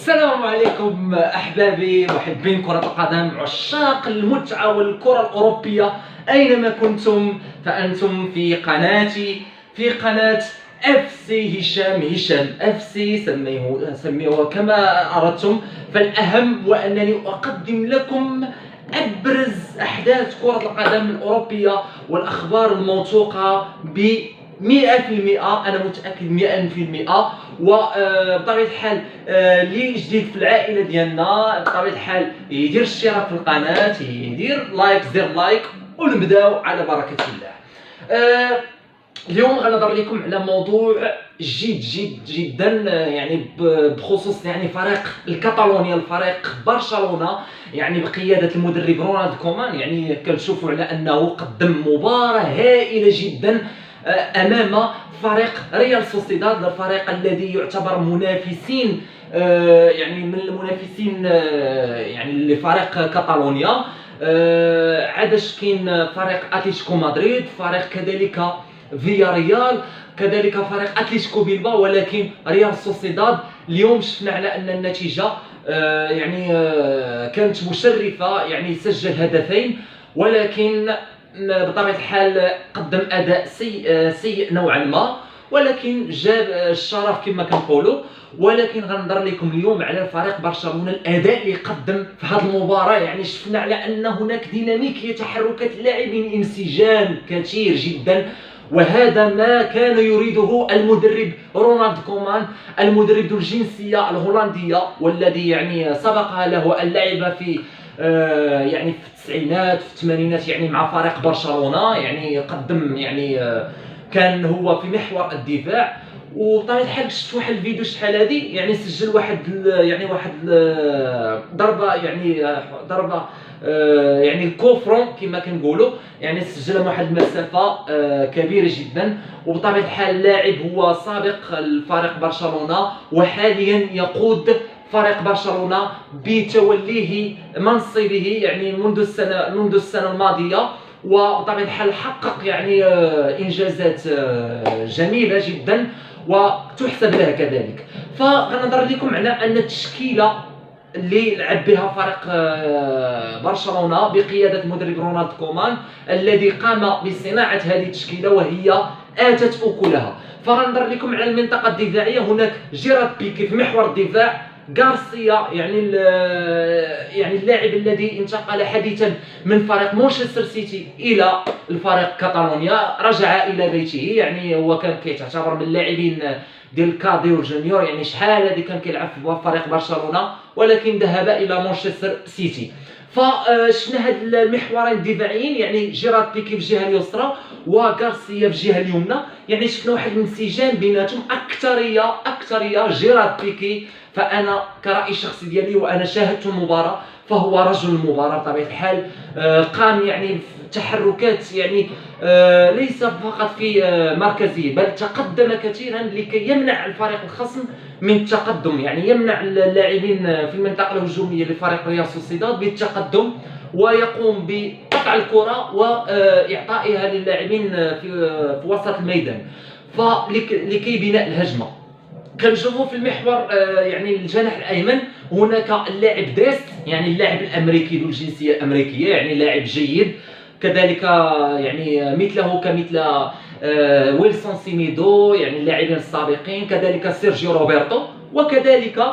السلام عليكم احبابي محبين كرة القدم، عشاق المتعة والكرة الأوروبية أينما كنتم فأنتم في قناتي، في قناة اف سي هشام اف سي، سميوه كما أردتم. فالأهم وأنني أقدم لكم أبرز أحداث كرة القدم الأوروبية والأخبار الموثوقة 100%. أنا متأكد 100%. وبطبيعة الحال اللي جديد في العائلة ديالنا بطبيعة الحال يدير اشتراك في القناة، يدير لايك، زر لايك، ونبداو على بركة الله. اليوم غنهضر لكم على موضوع جد جدا، يعني بخصوص يعني فريق الكاتالونيا، الفريق برشلونة، يعني بقيادة المدرب رونالد كومان. يعني كنشوفوا على انه قدم مباراة هائلة جدا امام فريق ريال سوسيداد، الفريق الذي يعتبر منافسين، يعني من المنافسين يعني لفريق كاتالونيا. عادش كاين فريق اتلتيكو مدريد، فريق كذلك فياريال، كذلك فريق اتلتيكو بيلباو، ولكن ريال سوسيداد اليوم شفنا على ان النتيجة يعني كانت مشرفة، يعني سجل هدفين، ولكن بطبيعة الحال قدم أداء سيء نوعا ما، ولكن جاب الشرف كما كنقولوا. ولكن غنهضر لكم اليوم على فريق برشلونة، الأداء اللي قدم في هذه المباراة. يعني شفنا على أن هناك ديناميكية، تحركات اللاعبين، انسجام كثير جدا، وهذا ما كان يريده المدرب رونالد كومان، المدرب ذو الجنسية الهولندية، والذي يعني سبق له اللعب في يعني في التسعينات، في الثمانينات، يعني مع فريق برشلونة. يعني قدم يعني كان هو في محور الدفاع. وبطبيعة الحال شفت واحد الفيديو شحال هادي، يعني سجل واحد ضربة، يعني ضربة يعني كوفرون كما كنقولوا، يعني سجلها من واحد المسافة كبيرة جدا. وبطبيعة الحال لاعب هو سابق الفريق برشلونة، وحاليا يقود فريق برشلونة بتوليه منصبه يعني منذ السنة الماضية. وبطبيعة الحال حقق يعني إنجازات جميلة جدا وتحسب له كذلك. فغنهضر لكم على أن التشكيلة اللي لعب بها فريق برشلونة بقيادة المدرب رونالد كومان، الذي قام بصناعة هذه التشكيلة وهي آتت أكلها. فغنهضر لكم على المنطقة الدفاعية. هناك جيرارد بيكي في محور الدفاع، غارسيا يعني اللاعب الذي انتقل حديثا من فريق مانشستر سيتي الى الفريق كاتالونيا، رجع الى بيته. يعني هو كان كيعتبر من اللاعبين ديال كاديو جونيور، يعني شحال هذه كان كيلعب في فريق برشلونة، ولكن ذهب الى مانشستر سيتي. فشفنا هاد المحورين الدفاعيين، يعني جيرارد بيكي في الجهه اليسرى وغارسيا في الجهه اليمنى. يعني شفنا واحد الانسجام بيناتهم، اكثريه جيرارد بيكي. فانا كرأي شخصي ديالي وانا شاهدت المباراه، فهو رجل المباراه بطبيعه الحال. قام يعني في تحركات، يعني ليس فقط في مركزيه، بل تقدم كثيرا لكي يمنع الفريق الخصم من التقدم، يعني يمنع اللاعبين في المنطقه الهجوميه لفريق ريال سوسيداد بالتقدم، ويقوم بقطع الكره واعطائها للاعبين في وسط الميدان لكي بناء الهجمه. كنشوفوا في المحور يعني الجناح الايمن هناك اللاعب ديست، يعني اللاعب الامريكي ذو الجنسيه الامريكيه، يعني لاعب جيد. كذلك يعني مثله كمثل ويلسون سيميدو، يعني اللاعبين السابقين، كذلك سيرجيو روبرتو، وكذلك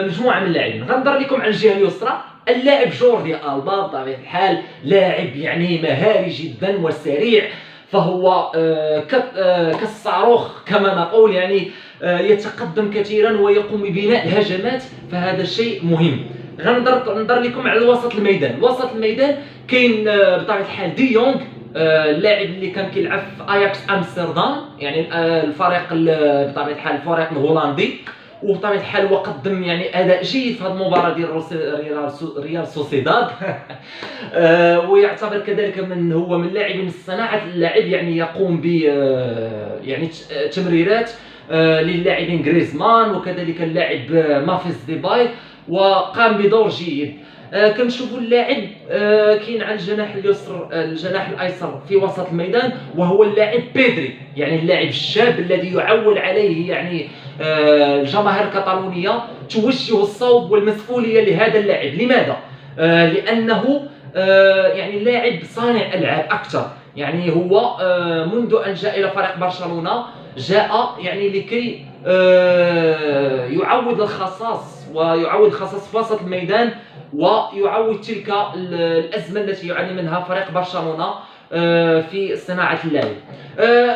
مجموعه من اللاعبين. غنهضر لكم على الجهه اليسرى، اللاعب جوردي ألبا بطبيعه الحال لاعب يعني مهاري جدا وسريع، فهو كالصاروخ كما نقول، يعني يتقدم كثيرا ويقوم ببناء الهجمات، فهذا شيء مهم. غنهضر لكم على وسط الميدان. وسط الميدان كاين بطبيعه الحال دي يونغ، اللاعب اللي كان كيلعب في اياكس امستردام، يعني الفريق بطبيعه الحال الفريق الهولندي. وبطبيعه الحال وقدم يعني اداء جيد في هذه المباراه ديال ريال سوسيداد. ويعتبر كذلك هو من لاعبين صناعه اللعب، يعني يقوم ب يعني تمريرات للاعبين غريزمان، وكذلك اللاعب مافيس ديباي، وقام بدور جيد. كنشوفوا اللاعب كاين على الجناح اليسر، الجناح الايسر في وسط الميدان، وهو اللاعب بيدري، يعني اللاعب الشاب الذي يعول عليه يعني الجماهير الكتالونيه توجه الصوب والمسؤوليه لهذا اللاعب. لماذا؟ لانه يعني لاعب صانع العاب اكثر. يعني هو منذ ان جاء الى فريق برشلونه جاء يعني لكي يعوض الخصاص في وسط الميدان، ويعوض تلك الازمه التي يعاني منها فريق برشلونه في صناعه اللعب.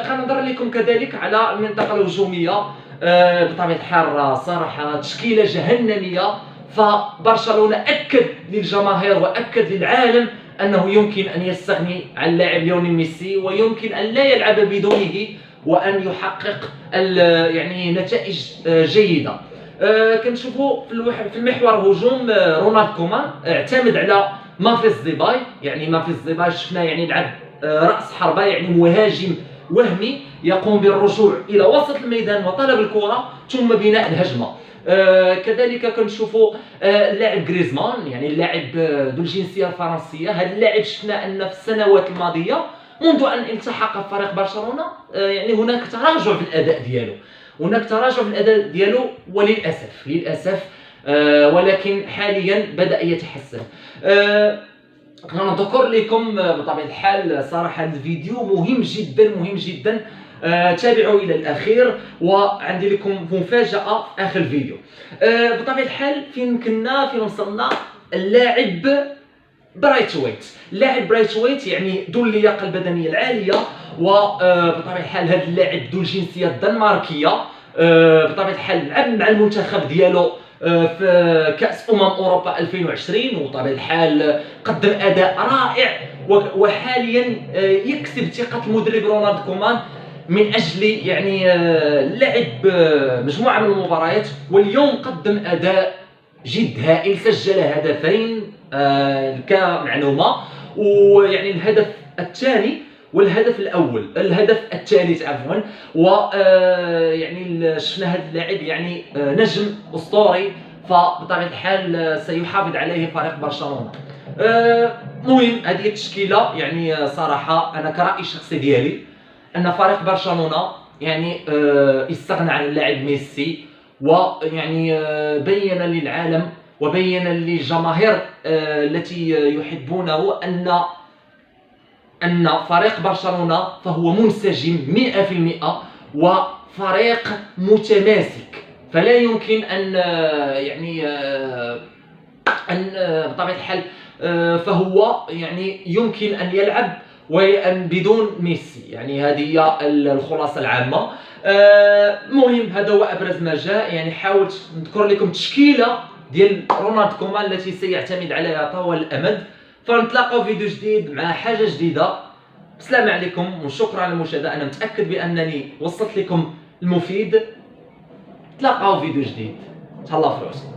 غنهضر لكم كذلك على المنطقه الهجوميه. بطبيعه الحال صراحه تشكيله جهنميه، فبرشلونه اكد للجماهير واكد للعالم انه يمكن ان يستغني عن اللاعب ليونيل ميسي، ويمكن ان لا يلعب بدونه وان يحقق يعني نتائج جيده. كنشوفوا في المحور الهجوم رونالد كومان اعتمد على ممفيس ديباي. يعني ممفيس ديباي شفنا يعني لعب راس حربه، يعني مهاجم وهمي يقوم بالرجوع الى وسط الميدان وطلب الكره ثم بناء الهجمه. كذلك كنشوفوا اللاعب غريزمان، يعني اللاعب ذو الجنسيه الفرنسيه. هذا اللاعب شفنا ان في السنوات الماضيه منذ ان التحق بفريق برشلونه يعني هناك تراجع في الاداء ديالو وللاسف ولكن حاليا بدا يتحسن. نذكر لكم بطبيعه الحال صراحه الفيديو مهم جدا. تابعوا الى الاخير، وعندي لكم مفاجاه في اخر الفيديو. بطبيعه الحال فين وصلنا؟ اللاعب برايت وايت يعني ذو اللياقه البدنيه العاليه، وبطبيعه الحال هذا اللاعب ذو الجنسيه الدنماركيه. بطبيعه الحال لعب مع المنتخب ديالو في كأس أوروبا 2020، وبطبيعه الحال قدم أداء رائع، وحاليا يكسب ثقة المدرب رونالد كومان من أجل يعني لعب مجموعة من المباريات. واليوم قدم أداء جد هائل، سجل هدفين كمعلومة، ويعني الهدف الثاني والهدف الثالث عفوا. يعني شفنا هذا اللاعب يعني نجم اسطوري، فبطبيعه الحال سيحافظ عليه فريق برشلونه. مهم هذه التشكيله. يعني صراحه انا كرأي الشخصي ديالي ان فريق برشلونه يعني استغنى عن اللاعب ميسي، ويعني بين للعالم وبين للجماهير التي يحبونه أن فريق برشلونة فهو منسجم 100% وفريق متماسك. فلا يمكن أن يعني أن بطبيعة الحال فهو يعني يمكن أن يلعب بدون ميسي. يعني هذه هي الخلاصة العامة. مهم هذا هو أبرز ما جاء. يعني حاولت نذكر لكم تشكيلة ديال رونالد كومان التي سيعتمد عليها طوال الأمد. فنتلاقاو فيديو جديد مع حاجه جديده. السلام عليكم وشكرا على المشاهده. انا متاكد بانني وصلت لكم المفيد. تلاقاو فيديو جديد. تهلاو في راسكم.